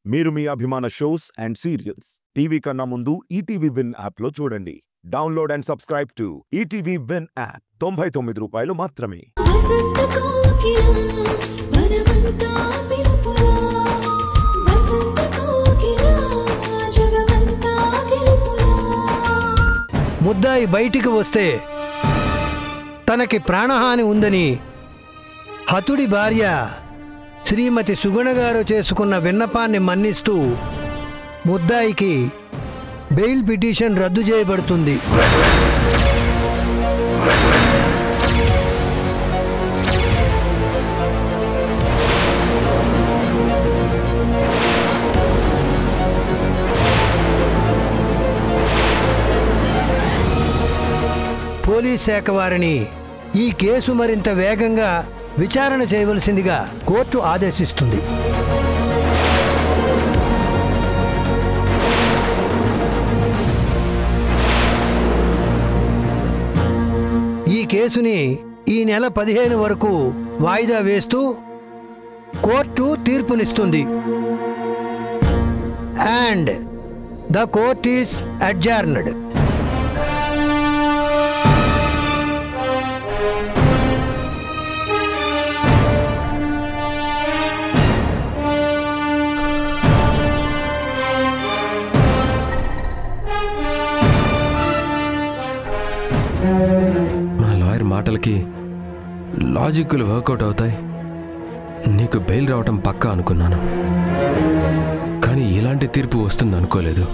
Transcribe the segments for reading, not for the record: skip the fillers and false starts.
మీరు మీ అభిమాన shows and serials TV కన్నా ముందు ఈటీవీ విన్ యాప్ లో చూడండి. Download and subscribe to ETV win app. 99 రూపాయలు మాత్రమే. ముద్దాయి బయటికి వస్తే తనకి ప్రాణహాని ఉందని హతుడి భార్య శ్రీమతి సుగుణ గారు చేసుకున్న విన్నపాన్ని మన్నిస్తూ ముద్దాయికి బెయిల్ పిటిషన్ రద్దు చేయబడుతుంది. పోలీస్ శాఖ వారిని ఈ కేసు మరింత వేగంగా విచారణ చేయవలసిందిగా కోర్టు ఆదేశిస్తుంది. ఈ కేసుని ఈ నెల 15 వరకు వాయిదా వేస్తూ కోర్టు తీర్పునిస్తుంది. And the court is adjourned. మా లాయర్ మాటలకి లాజిక్లు వర్కౌట్ అవుతాయి. నీకు బెయిల్ రావటం పక్కా అనుకున్నాను, కానీ ఇలాంటి తీర్పు వస్తుంది అనుకోలేదు.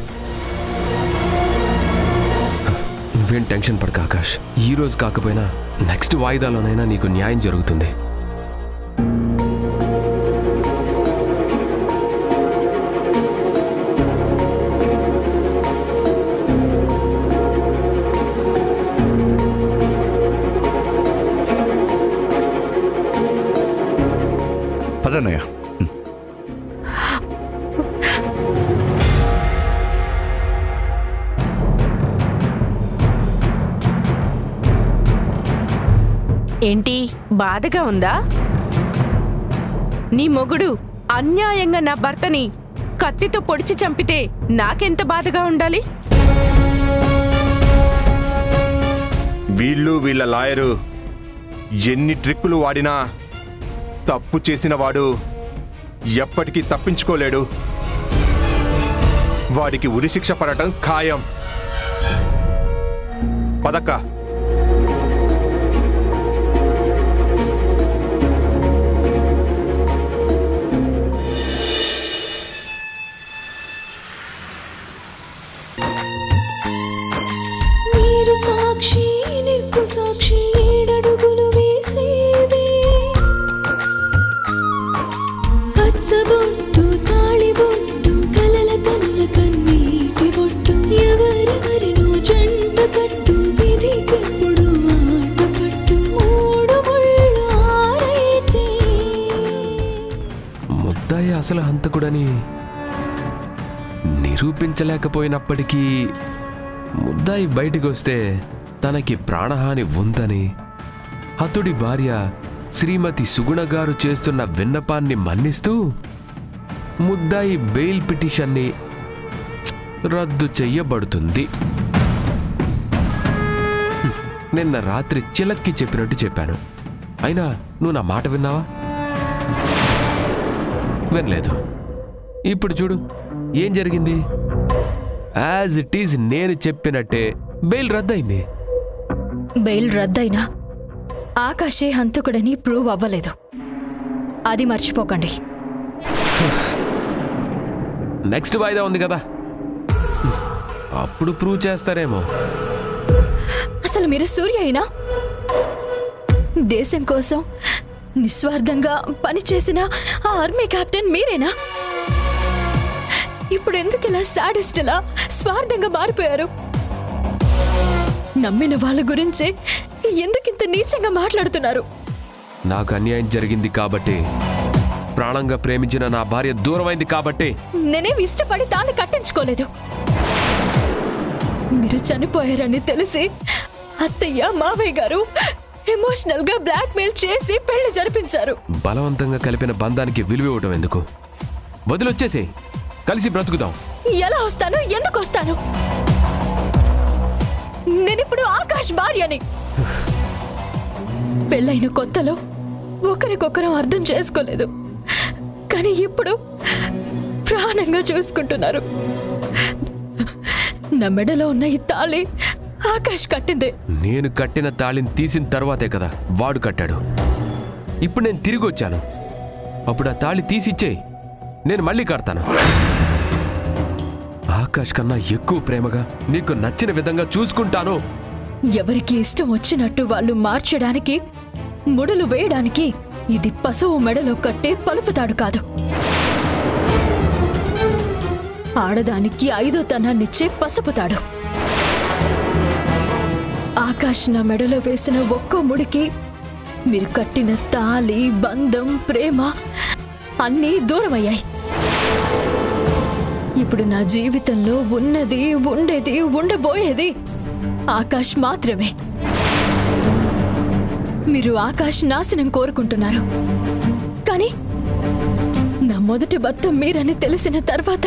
నువ్వేం టెన్షన్ పడక ఆకాష్. ఈరోజు కాకపోయినా నెక్స్ట్ వాయిదాలోనైనా నీకు న్యాయం జరుగుతుంది. పదన్నయ్య. ఏంటి బాధగా ఉందా? నీ మొగుడు అన్యాయంగా నా భర్తని కత్తితో పొడిచి చంపితే నాకెంత బాధగా ఉండాలి? వీళ్ళ లాయరు ఎన్ని ట్రిక్కులు వాడినా తప్పు చేసిన వాడు ఎప్పటికీ తప్పించుకోలేడు. వాడికి ఉరిశిక్ష పడటం ఖాయం. పదక్క. సాక్షి నిప్పు సాక్షి 7 అడుగులు వేసేవే, పచ్చబొట్టు తాళిబొట్టు కలల కనుల కన్నీటి బొట్టు, ఎవరెవరినో జంట కట్టు విధికెప్పుడు ఆట పట్టు, 3 ముళ్ళు ఆరైతే. ముద్దాయి అసలు హంతకుడని నిరూపించలేకపోయినప్పటికీ ముద్దాయి బయటికి వస్తే తనకి ప్రాణహాని ఉందని హతుడి భార్య శ్రీమతి సుగుణ గారు చేస్తున్న విన్నపాన్ని మన్నిస్తూ ముద్దాయి బెయిల్ పిటిషన్ని రద్దు చెయ్యబడుతుంది. నిన్న రాత్రి చిలక్కి చెప్పినట్టు చెప్పాను. అయినా నువ్వు నా మాట విన్నావా? వినలేదు. ఇప్పుడు చూడు ఏం జరిగింది. యాజ్ ఇట్ ఈజ్ నేను చెప్పినట్టే బెయిల్ రద్దయింది. బెయిల్ రద్దయినా ఆకాశే హంతకుడని ప్రూవ్ అవ్వలేదు. అది మర్చిపోకండి. నెక్స్ట్ వాయిదా ఉంది కదా, అప్పుడు ప్రూవ్ చేస్తారేమో. అసలు మీరు సూర్య అయినా? దేశం కోసం నిస్వార్థంగా పనిచేసిన ఆ ఆర్మీ కెప్టెన్ మీరేనా? ఇప్పుడు ఎందుకు ఇలా సాడిస్ట్లా స్వార్థంగా మారిపోయారు? నమ్మిన వాళ్ళ గురించి ఎందుకింత నీచంగా మాట్లాడుతున్నారు? నాకు అన్యాయం జరిగింది కాబట్టి, ప్రాణంగా ప్రేమించిన నా భార్య దూరమైంది కాబట్టి నేనేం ఇష్టపడి తాళి కట్టించుకోలేదు. మీరు చనిపోయారని తెలిసి అత్తయ్య మావయ్య గారు ఎమోషనల్ గా బ్లాక్మెయిల్ చేసి పెళ్లి జరిపించారు. బలవంతంగా కలిపిన బంధానికి విలువ ఇవ్వటం ఎందుకు? వదిలొచ్చేసి కలిసి బ్రతుకుదాం. ఎలా వస్తాను? ఎందుకు వస్తాను? నేనిప్పుడు ఆకాష్ భార్యని. పెళ్ళైన కొత్తలో ఒకరికొకరం అర్థం చేసుకోలేదు, కానీ ఇప్పుడు ప్రాణంగా చూసుకుంటున్నారు. నా మెడలో ఉన్న ఈ తాళి ఆకాష్ కట్టిందే. నేను కట్టిన తాళిని తీసిన తర్వాతే కదా వాడు కట్టాడు. ఇప్పుడు నేను తిరిగి వచ్చాను. అప్పుడు ఆ తాళి తీసిచ్చేయి, నేను మళ్ళీ కడతాను. ఆకాష్ కన్నా ఎక్కువ ప్రేమగా నీకు నచ్చిన విధంగా చూసుకుంటాను. ఎవరికి ఇష్టం వచ్చినట్టు వాళ్ళు మార్చడానికి, ముడులు వేయడానికి ఇది పశువు మెడలో కట్టే పలుపుతాడు కాదు. ఆడదానికి 5వ తనాన్నిచ్చే పసుపుతాడు. ఆకాష్ నా మెడలో వేసిన ఒక్కో ముడికి మీరు కట్టిన తాళి, బంధం, ప్రేమ అన్నీ దూరమయ్యాయి. ఇప్పుడు నా జీవితంలో ఉన్నది, ఉండేది, ఉండబోయేది ఆకాష్ మాత్రమే. మీరు ఆకాష్ నాశనం కోరుకుంటున్నారు, కానీ నా మొదటి భర్త మీరని తెలిసిన తర్వాత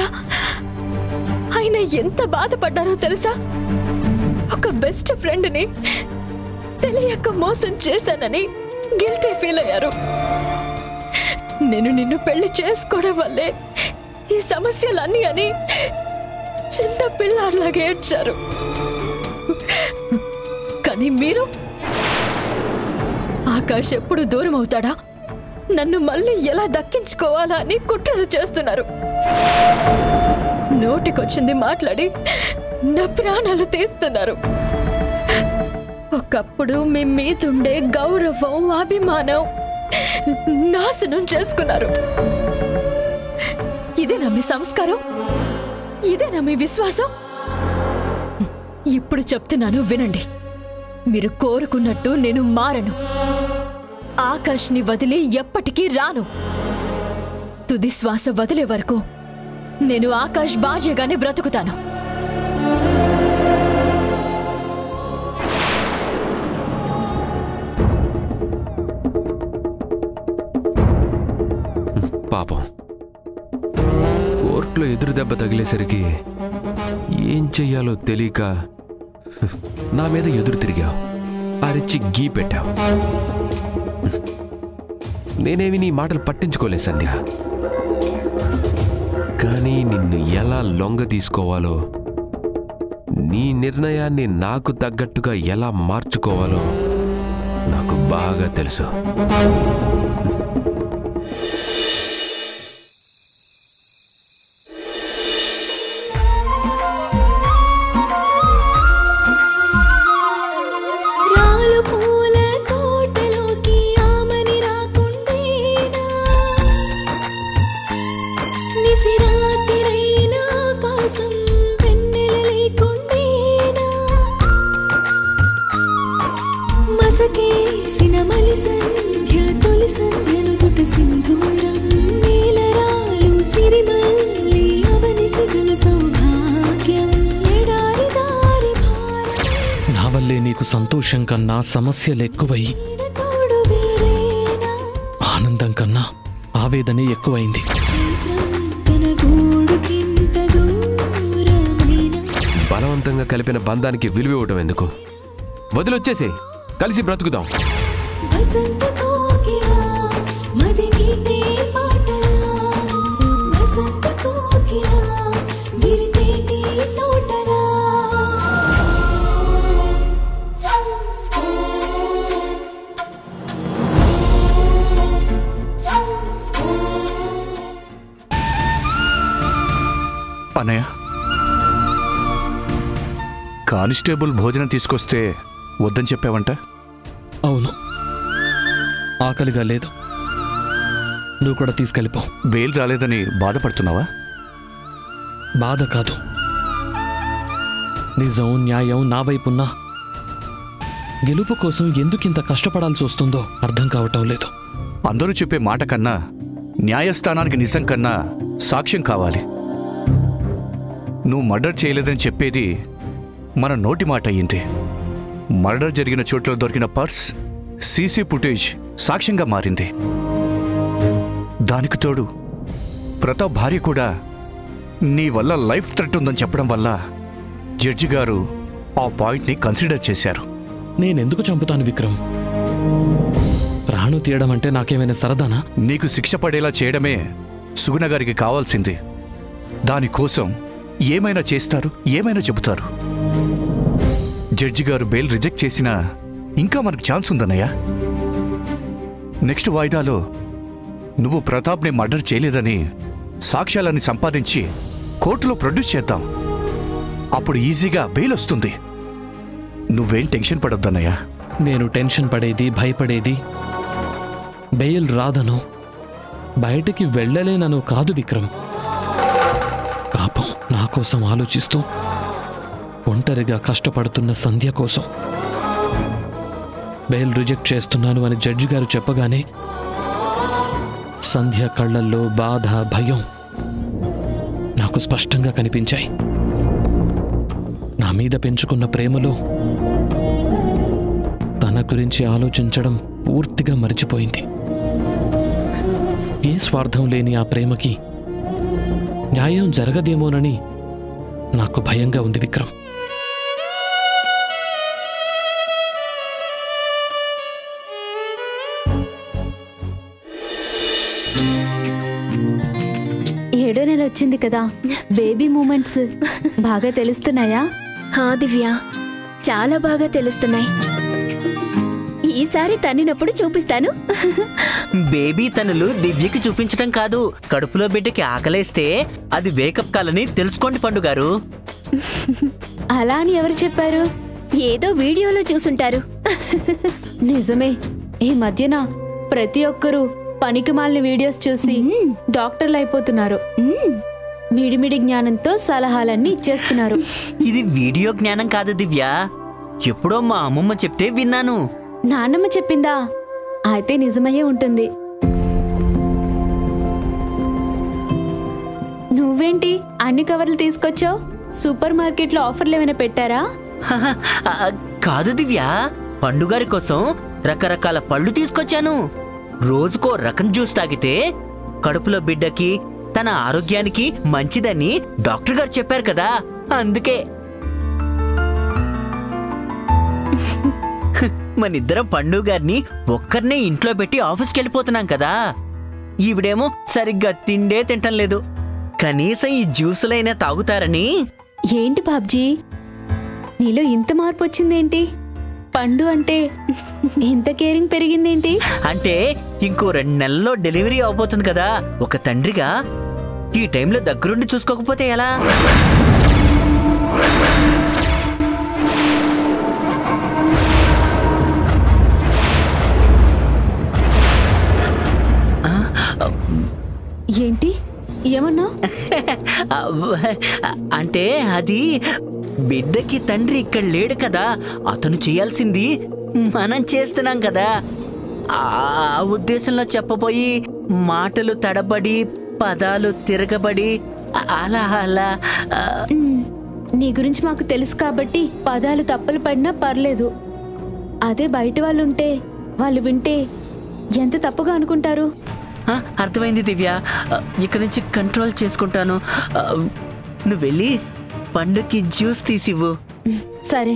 ఆయన ఎంత బాధపడ్డారో తెలుసా? ఒక బెస్ట్ ఫ్రెండ్ని తెలియక మోసం చేశానని గిల్టీ ఫీల్ అయ్యారు. నేను నిన్ను పెళ్లి చేసుకోవడం వల్లే ఈ సమస్యలన్నీ అని చిన్న పిల్లాడిలాగా ఏడ్చారు. కానీ మీరు ఆకాష్ ఎప్పుడు దూరం అవుతాడా, నన్ను మళ్ళీ ఎలా దక్కించుకోవాలా అని కుట్రలు చేస్తున్నారు. నోటికొచ్చింది మాట్లాడి నా ప్రాణాలు తీస్తున్నారు. ఒకప్పుడు మీ మీదుండే గౌరవం, అభిమానం నాశనం చేసుకున్నారు. ఇదేనా మీ సంస్కారం? ఇదేనా మీ విశ్వాసం? ఇప్పుడు చెప్తున్నాను వినండి. మీరు కోరుకున్నట్టు నేను మారను. ఆకాష్ని వదిలి ఎప్పటికీ రాను. తుది శ్వాస వదిలే వరకు నేను ఆకాష్ భార్యగానే బ్రతుకుతాను. పాపం కోర్టులో ఎదురు దెబ్బ తగిలేసరికి ఏం చెయ్యాలో తెలియక నా మీద ఎదురు తిరిగావు, అరిచి గీ పెట్టావు. నేనేమి నీ మాటలు పట్టించుకోలేదు సంధ్య. కానీ నిన్ను ఎలా లొంగ తీసుకోవాలో, నీ నిర్ణయాన్ని నాకు తగ్గట్టుగా ఎలా మార్చుకోవాలో నాకు బాగా తెలుసు. నా వల్లే నీకు సంతోషం కన్నా సమస్యలు ఎక్కువై, ఆనందం కన్నా ఆవేదనే ఎక్కువైంది. బలవంతంగా కలిపిన బంధానికి విలువ ఇవ్వడం ఎందుకు? వదిలొచ్చేసే, కలిసి బ్రతుకుదాం. అన్నయ్య, కానిస్టేబుల్ భోజనం తీసుకొస్తే వద్దని చెప్పావంట? అవును, ఆకలిగా లేదు, నువ్వు కూడా తీసుకెళ్ళిపో. బెయిల్ రాలేదని బాధపడుతున్నావా? బాధ కాదు, నిజం న్యాయం నా వైపున్నా గెలుపు కోసం ఎందుకింత కష్టపడాల్సి వస్తుందో అర్థం కావటం లేదు. అందరూ చెప్పే మాట కన్నా, న్యాయస్థానానికి నిజం కన్నా సాక్ష్యం కావాలి. నువ్వు మర్డర్ చేయలేదని చెప్పేది మన నోటి మాట అయ్యింది. మర్డర్ జరిగిన చోట్ల దొరికిన పర్స్, సీసీ ఫుటేజ్ సాక్ష్యంగా మారింది. దానికి తోడు ప్రతాప్ భార్య కూడా నీ వల్ల లైఫ్ థ్రెట్ ఉందని చెప్పడం వల్ల జడ్జి గారు ఆ పాయింట్ని కన్సిడర్ చేశారు. నేనెందుకు చంపుతాను విక్రమ్? ప్రాణం తీయడం అంటే నాకేమైనా సరదానా? నీకు శిక్ష పడేలా చేయడమే సుగుణ గారికి కావాల్సింది. దానికోసం ఏమైనా చేస్తారు, ఏమైనా చెబుతారు. జడ్జి గారు బెయిల్ రిజెక్ట్ చేసినా ఇంకా మనకు ఛాన్స్ ఉందన్నయ్య. నెక్స్ట్ వాయిదాలో నువ్వు ప్రతాప్ని మర్డర్ చేయలేదని సాక్ష్యాలని సంపాదించి కోర్టులో ప్రొడ్యూస్ చేద్దాం. అప్పుడు ఈజీగా బెయిల్ వస్తుంది. నువ్వేం టెన్షన్ పడొద్దన్నయ్య. నేను టెన్షన్ పడేది, భయపడేది బెయిల్ రాదను, బయటికి వెళ్ళలేనను కాదు విక్రమ్. పాపం నా కోసం ఆలోచిస్తూ ఒంటరిగా కష్టపడుతున్న సంధ్య కోసం. బెయిల్ రిజెక్ట్ చేస్తున్నాను అని జడ్జి గారు చెప్పగానే సంధ్య కళ్ళల్లో బాధ, భయం నాకు స్పష్టంగా కనిపించాయి. నా మీద పెంచుకున్న ప్రేమలో తన గురించి ఆలోచించడం పూర్తిగా మర్చిపోయింది. ఏ స్వార్థం లేని ఆ ప్రేమకి న్యాయం జరగదేమోనని నాకు భయంగా ఉంది విక్రమ్. ఏడో నెల వచ్చింది కదా, బేబీ మూమెంట్స్ బాగా తెలుస్తున్నాయా? హా దివ్య, చాలా బాగా తెలుస్తున్నాయి. ఈసారి తన్నినప్పుడు చూపిస్తాను. బేబీ తనులు దివ్యకి చూపించడం కాదు, కడుపులో బిడ్డకి ఆకలేస్తే అది వేకప్ కాలని తెలుసుకోండి పండుగారు. అలా అని ఎవరు చెప్పారు? ఏదో వీడియోలో చూసుంటారు. నిజమే, ఈ మధ్యన ప్రతి ఒక్కరూ పనికిమాలిన వీడియోస్ చూసి డాక్టర్లు అయిపోతున్నారు. మిడిమిడి జ్ఞానంతో సలహాలన్నీ ఇచ్చేస్తున్నారు. ఇది వీడియో జ్ఞానం కాదు దివ్య, ఎప్పుడో మా అమ్మమ్మ చెప్తే విన్నాను. నాన్నమ్మ చెప్పిందా? అయితే నిజమయ్యే ఉంటుంది. నువ్వేంటి అన్ని కవర్లు తీసుకొచ్చావు? సూపర్ మార్కెట్లో ఆఫర్లు ఏమైనా పెట్టారా? కాదు దివ్య, పండుగారి కోసం రకరకాల పళ్ళు తీసుకొచ్చాను. రోజుకో రకం జ్యూస్ తాగితే కడుపులో బిడ్డకి, తన ఆరోగ్యానికి మంచిదని డాక్టర్ గారు చెప్పారు కదా, అందుకే. మనిద్దరం పండుగ గారిని ఒక్కరినే ఇంట్లో పెట్టి ఆఫీస్కి వెళ్ళిపోతున్నాం కదా. ఈవిడేమో సరిగ్గా తిండే తింటం లేదు. కనీసం ఈ జ్యూసులైనా తాగుతారని. ఏంటి బాబ్జీ, నీలో ఇంత మార్పు వచ్చిందేంటి? పండు అంటే ఇంత కేరింగ్ పెరిగిందేంటి? అంటే ఇంకో 2 నెలల్లో డెలివరీ అవబోతుంది కదా. ఒక తండ్రిగా ఈ టైంలో దగ్గరుండి చూసుకోకపోతే ఎలా? ఏంటి ఏమన్నా? అంటే అది బిడ్డకి తండ్రి ఇక్కడ లేడు కదా, అతను చేయాల్సింది మనం చేస్తున్నాం కదా. ఆ ఉద్దేశంలో చెప్పబోయి మాటలు తడబడి, పదాలు తిరగబడి అలా అలా. నీ గురించి మాకు తెలుసు కాబట్టి పదాలు తప్పులు పడినా పర్లేదు. అదే బయట వాళ్ళు ఉంటే, వాళ్ళు వింటే ఎంత తప్పుగా అనుకుంటారు. అర్థమైంది దివ్య, ఇక్కడి నుంచి కంట్రోల్ చేసుకుంటాను. నువ్వు వెళ్ళి పండుకి జ్యూస్ తీసివ్వు. సరే.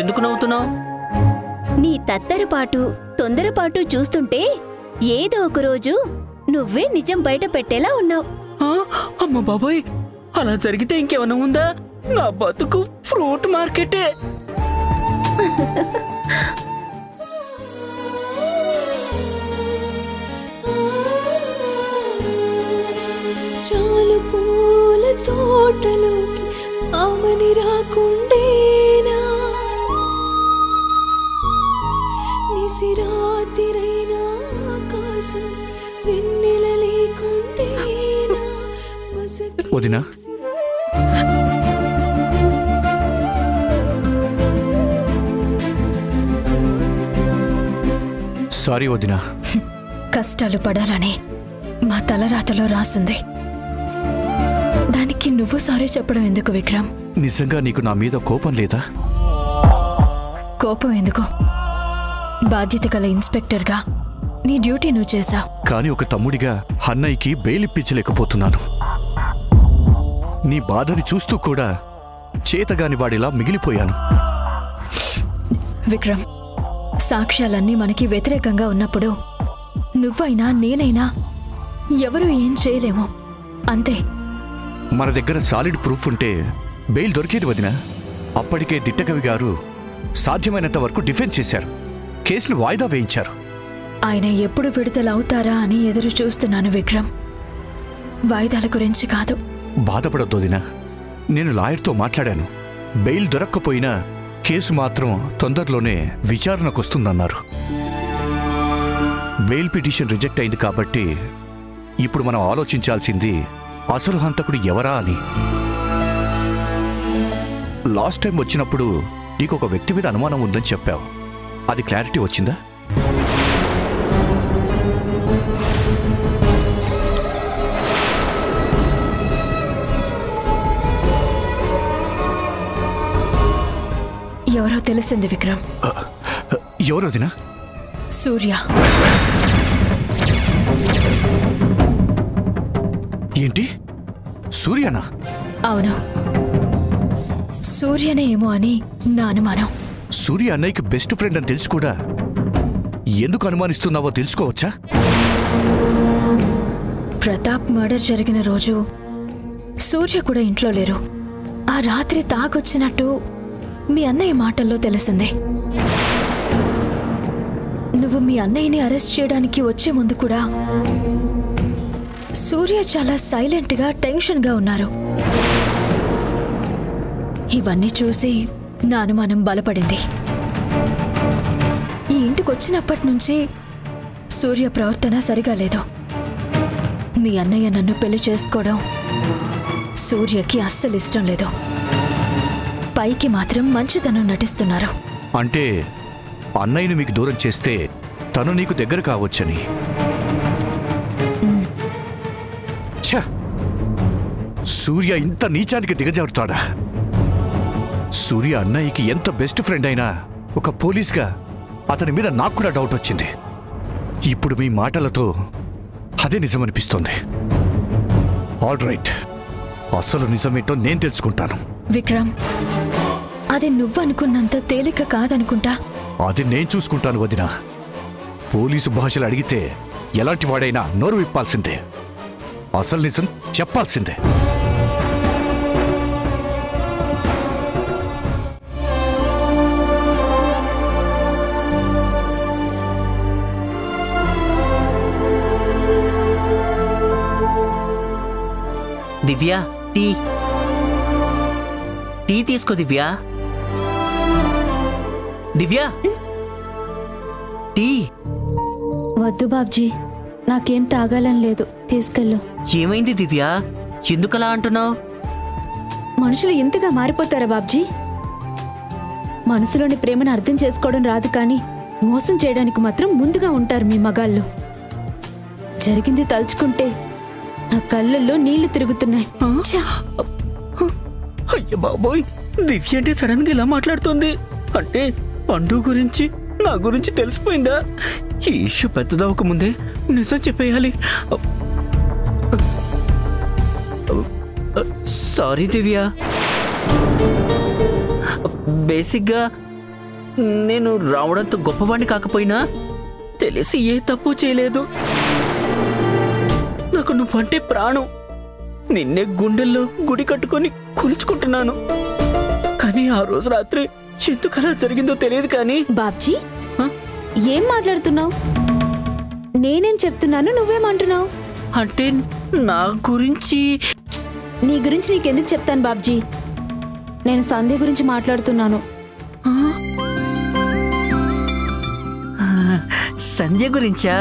ఎందుకు నవ్వుతున్నావు? నీ తత్తరపాటు, తొందరపాటు చూస్తుంటే ఏదో ఒక రోజు నువ్వే నిజం బయట పెట్టేలా ఉన్నావు. అమ్మ బాబోయ్, అలా జరిగితే ఇంకేమైనా ఉందా? నా బతుకు ఫ్రూట్ మార్కెటే. రాలు పూల తోటలోకి ఆమని రాకుండేనా, నిసిరాతిరైన ఆకాశం వెన్నెల లేకుండేనా. వదినా, సారీ వదినా. కష్టాలు పడాలని మా తలరాతలో రాసుంది. దానికి నువ్వు సారీ చెప్పడం ఎందుకు విక్రమ్? నిజంగా నీకు నా మీద కోపం లేదా? కోపం ఎందుకు? బాధ్యత గల ఇన్స్పెక్టర్గా నీ డ్యూటీ నువ్వు చేశావు. కానీ ఒక తమ్ముడిగా అన్నయ్యకి బెయిల్ ఇప్పించలేకపోతున్నాను. నీ బాధని చూస్తూ కూడా చేతగాని వాడిలా మిగిలిపోయాను. విక్రమ్, సాక్ష్యాలన్నీ మనకి వ్యతిరేకంగా ఉన్నప్పుడు నువ్వైనా నేనైనా ఎవరు ఏం చేయలేము, అంతే. మన దగ్గర సాలిడ్ ప్రూఫ్ ఉంటే బెయిల్ దొరికేది వదినా. అప్పటికే దిట్టకవి గారు సాధ్యమైనంత వరకు డిఫెన్స్ చేశారు, కేసును వాయిదా వేయించారు. ఆయన ఎప్పుడు విడుదలవుతారా అని ఎదురు చూస్తున్నాను విక్రమ్, వాయిదాల గురించి కాదు. బాధపడొద్దు వదినా, నేను లాయర్తో మాట్లాడాను. బెయిల్ దొరక్కపోయినా కేసు మాత్రం తొందరలోనే విచారణకొస్తుందన్నారు. బెయిల్ పిటిషన్ రిజెక్ట్ అయింది కాబట్టి ఇప్పుడు మనం ఆలోచించాల్సింది అసలు హంతకుడు ఎవరా అని. లాస్ట్ టైం వచ్చినప్పుడు నీకు ఒక వ్యక్తి మీద అనుమానం ఉందని చెప్పావు, అది క్లారిటీ వచ్చిందా? ఎవరో తెలిసింది విక్రమ్. ఎవరోదినా? సూర్య. ఏంటి, సూర్యనా? అవును, సూర్యనే ఏమో అని నా అనుమానం. సూర్య అన్నయ్యకి బెస్ట్ ఫ్రెండ్ అని తెలిసి కూడా ఎందుకు అనుమానిస్తున్నావో తెలుసుకోవచ్చా? ప్రతాప్ మర్డర్ జరిగిన రోజు సూర్య కూడా ఇంట్లో లేరు. ఆ రాత్రి తాగొచ్చినట్టు మీ అన్నయ్య మాటల్లో తెలిసింది. నువ్వు మీ అన్నయ్యని అరెస్ట్ చేయడానికి వచ్చే ముందు కూడా సూర్య చాలా సైలెంట్గా టెన్షన్గా ఉన్నారు. ఇవన్నీ చూసి నా అనుమానం బలపడింది. ఈ ఇంటికి వచ్చినప్పటి నుంచి సూర్య ప్రవర్తన సరిగా లేదు. మీ అన్నయ్య నన్ను పెళ్లి చేసుకోవడం సూర్యకి అస్సలు ఇష్టం లేదు. పైకి మాత్రం మంచితనం నటిస్తున్నారు. అంటే అన్నయ్యని మీకు దూరం చేస్తే తను నీకు దగ్గర కావచ్చని. ఛ! సూర్య ఇంత నీచానికి దిగజారుతాడా? సూర్య అన్నయ్యకి ఎంత బెస్ట్ ఫ్రెండ్ అయినా ఒక పోలీస్గా అతని మీద నాకు కూడా డౌట్ వచ్చింది. ఇప్పుడు మీ మాటలతో అదే నిజమనిపిస్తోంది. ఆల్ రైట్, అసలు నిజమేంటో నేను తెలుసుకుంటాను. విక్రమ్, అది నువ్వనుకున్నంత తేలిక కాదనుకుంటా. అది నేను చూసుకుంటాను వదినా. పోలీసు భాషలు అడిగితే ఎలాంటి వాడైనా నోరు విప్పాల్సిందే, అసలు నిజం చెప్పాల్సిందే. దివ్య, టీ టీ తీసుకో దివ్య. దివ్య, టీ. వద్దు బాబ్జీ, నాకేం తాగాలని లేదు, తీసుకెళ్ళు. ఏమైంది దివ్య, ఎందుకలా అంటున్నావు? మనుషులు ఇంతగా మారిపోతారా బాబ్జీ? మనసులోని ప్రేమను అర్థం చేసుకోవడం రాదు, కానీ మోసం చేయడానికి మాత్రం ముందుగా ఉంటారు మీ మగాళ్ళు. జరిగింది తలుచుకుంటే నా కళ్ళల్లో నీళ్లు తిరుగుతున్నాయి. అయ్య బాబోయ్, దివ్య అంటే సడన్ గా ఇలా మాట్లాడుతుంది అంటే పండు గురించి నా గురించి తెలిసిపోయిందా? ఈ ఇష్యూ పెద్దదవక ముందే నిజం చెప్పేయాలి. సారీ దివ్య, బేసిక్గా నేను రావడంతో గొప్పవాణ్ణి కాకపోయినా తెలిసి ఏ తప్పు చేయలేదు. నాకు నువ్వంటే ప్రాణం. నిన్నే గుండెల్లో గుడి కట్టుకొని కొలుచుకుంటున్నాను. కానీ ఆ రోజు రాత్రి ఎందుకు అలా జరిగిందో తెలియదు. కానీ బాబ్జీ, ఏం మాట్లాడుతున్నావు? నేనేం చెప్తున్నాను, నువ్వేమంటున్నావు? అంటే నా గురించి. నీ గురించి నీకెందుకు చెప్తాను బాబ్జీ? నేను సంధ్య గురించి మాట్లాడుతున్నాను. సంధ్య గురించా?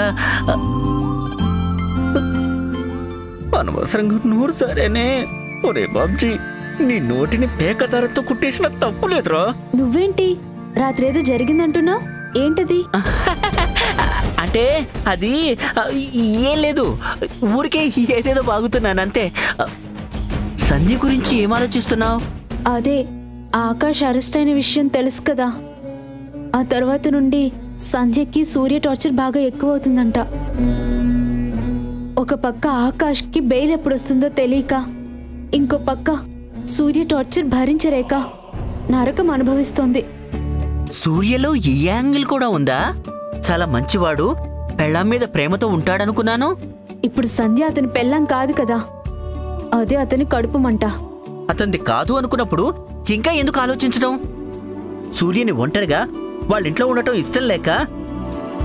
అనవసరంగా నోరు సరేనే. ఒరే బాబ్జీ, నీ నోటిని పేకదారతో కుట్టేసిన తప్పు లేదురా. నువ్వేంటి రాత్రి ఏదో జరిగిందంటున్నావు? ఏంటది? అంటే అది ఏం లేదు, ఊరికే ఏదేదో బాగుతున్నాను అంతే. సంధ్య గురించి ఏం ఆలోచిస్తున్నావు? అదే ఆకాష్ అరెస్ట్ అయిన విషయం తెలుసు కదా, ఆ తర్వాత నుండి సంధ్యకి సూర్య టార్చర్ బాగా ఎక్కువ అవుతుందంట. ఒక పక్క ఆకాష్కి బెయిల్ ఎప్పుడొస్తుందో తెలియక, ఇంకో పక్క సూర్య టార్చర్ భరించలేక నరకం అనుభవిస్తోంది. సూర్యలో ఈ యాంగిల్ కూడా ఉందా? చాలా మంచివాడు, పెళ్ళాం మీద ప్రేమతో ఉంటాడనుకున్నాను. ఇప్పుడు సంధ్య అతని పెళ్ళాం కాదు కదా, అదే అతని కడుపు మంట. అతనిది కాదు అనుకున్నప్పుడు ఇంకా ఎందుకు ఆలోచించడం? సూర్యని ఒంటరిగా వాళ్ళింట్లో ఉండటం ఇష్టం లేక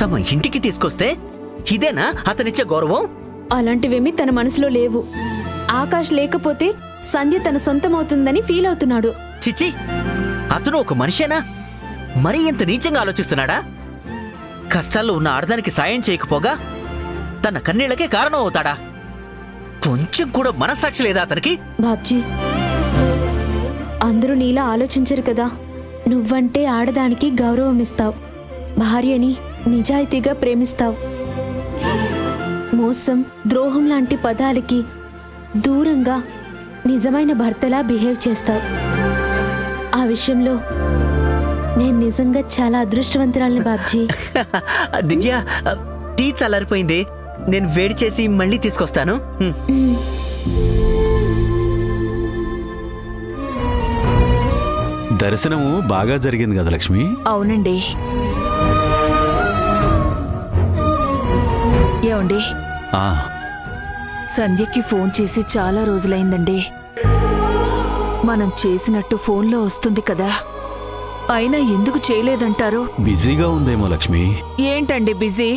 తమ ఇంటికి తీసుకొస్తే ఇదేనా అతనిచ్చే గౌరవం? అలాంటివేమీ తన మనసులో లేవు. ఆకాష్ లేకపోతే సంధ్య తన సొంతమవుతుందని ఫీల్ అవుతున్నాడు. చిచ్చి, అతను ఒక మనిషేనా? మరీ ఇంత నీచంగా ఆలోచిస్తున్నాడా? కష్టాల్లో ఉన్న ఆడదానికి సాయం చేయకపోగా తన కన్నీళ్లకే కారణం అవుతాడా? కొంచెం కూడా మనస్సాక్షి లేదా అతనికి? బాబ్జీ, అందరూ నీలా ఆలోచించరు కదా. నువ్వంటే ఆడదానికి గౌరవం ఇస్తావు, భార్యని నిజాయితీగా ప్రేమిస్తావు. మోసం, ద్రోహం లాంటి పదాలకి దూరంగా నిజమైన భర్తలా బిహేవ్ చేస్తావు. ఆ విషయంలో నేను నిజంగా చాలా అదృష్టవంతురాలిని బాబ్జీ. దివ్య, టీ చల్లారిపోయింది, నేను వేడి చేసి మళ్ళీ తీసుకొస్తాను. దర్శనము బాగా జరిగింది కదా లక్ష్మి? అవునండి. ఏమండి, సంధ్యకి ఫోన్ చేసి చాలా రోజులైందండి. మనం చేసినట్టు ఫోన్లో వస్తుంది కదా, అయినా ఎందుకు చేయలేదంటారు? బిజీగా ఉందేమో లక్ష్మి. ఏంటండి బిజీ?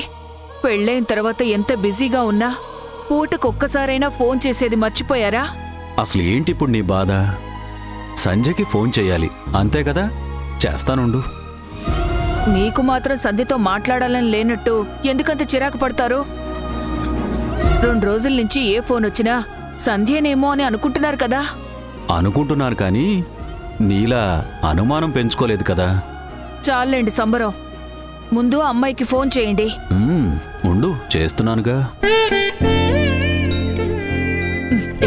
పెళ్ళైన తర్వాత ఎంత బిజీగా ఉన్నా పూటకొక్కసారైనా ఫోన్ చేసేది మర్చిపోయారా? అసలు ఏంటి ఇప్పుడు నీ బాధ? సంధ్యకి ఫోన్ చెయ్యాలి అంతే కదా, చేస్తానుండు. మీకు మాత్రం సంధ్యతో మాట్లాడాలని లేనట్టు ఎందుకంత చిరాకు పడతారు? 2 రోజుల నుంచి ఏ ఫోన్ వచ్చినా సంధ్యనేమో అని అనుకుంటున్నారు కదా. అనుకుంటున్నారు కానీ నీలా అనుమానం పెంచుకోలేదు కదా. చాలండి సంబరం, ముందు అమ్మాయికి ఫోన్ చేయండి. ఉండు, చేస్తున్నానుగా.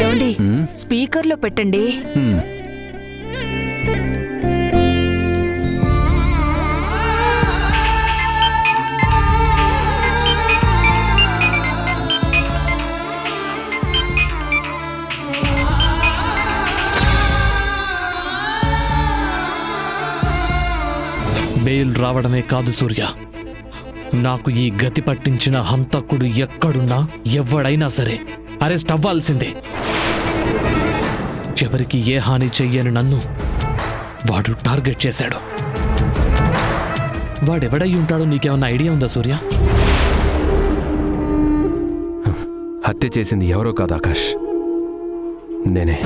ఏమండి, స్పీకర్లో పెట్టండి. బెయిల్ రావడమే కాదు సూర్య, నాకు ఈ గతి పట్టించిన హంతకుడు ఎక్కడున్నా ఎవడైనా సరే అరెస్ట్ అవ్వాల్సిందే. ఎవరికి ఏ హాని చెయ్యని నన్ను వాడు టార్గెట్ చేశాడు. వాడెవడై ఉంటాడో నీకేమన్నా ఐడియా ఉందా సూర్య? హత్య చేసింది ఎవరో కాదు ఆకాష్, నేనే.